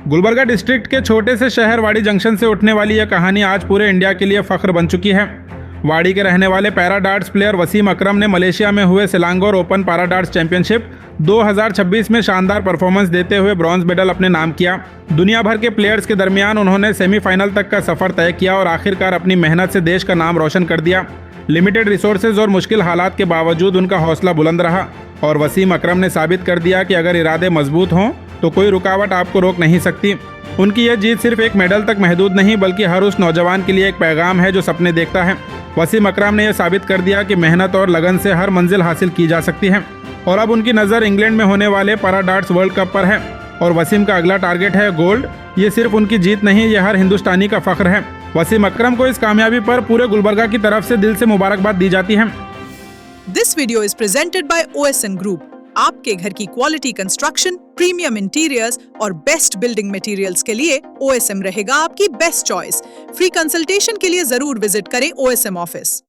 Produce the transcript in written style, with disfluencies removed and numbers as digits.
Gulbarga district के छोटे से शहर वाड़ी जंक्शन से उठने वाली यह कहानी आज पूरे इंडिया के लिए फख्र बन चुकी है। वाड़ी के रहने वाले पैरा डार्ट्स प्लेयर वसीम अकरम ने मलेशिया में हुए सिलांगोर ओपन पैरा डार्ट्स चैंपियनशिप 2026 में शानदार परफॉर्मेंस देते हुए ब्रॉन्ज मेडल अपने नाम किया। दुनिया भर के प्लेयर्स के दरमियान उन्होंने सेमीफाइनल तक का सफर तय किया और आखिरकार अपनी मेहनत से देश का नाम रोशन कर दिया। लिमिटेड रिसोर्सेज और मुश्किल हालात के बावजूद उनका हौसला बुलंद रहा और वसीम अकरम ने साबित कर दिया कि अगर इरादे मजबूत हों तो कोई रुकावट आपको रोक नहीं सकती। उनकी यह जीत सिर्फ एक मेडल तक महदूद नहीं बल्कि हर उस नौजवान के लिए एक पैगाम है जो सपने देखता है। वसीम अकरम ने यह साबित कर दिया कि मेहनत और लगन से हर मंजिल हासिल की जा सकती है और अब उनकी नज़र इंग्लैंड में होने वाले पैरा डार्ट्स वर्ल्ड कप पर है और वसीम का अगला टारगेट है गोल्ड। ये सिर्फ उनकी जीत नहीं, ये हर हिंदुस्तानी का फख्र है। वसीम अकरम को इस कामयाबी पर पूरे गुलबर्गा की तरफ से दिल से मुबारकबाद दी जाती है। This video is presented by OSM group. आपके घर की क्वालिटी कंस्ट्रक्शन, प्रीमियम इंटीरियर्स और बेस्ट बिल्डिंग मटेरियल्स के लिए OSM रहेगा आपकी बेस्ट चॉइस। फ्री कंसल्टेशन के लिए जरूर विजिट करें OSM ऑफिस।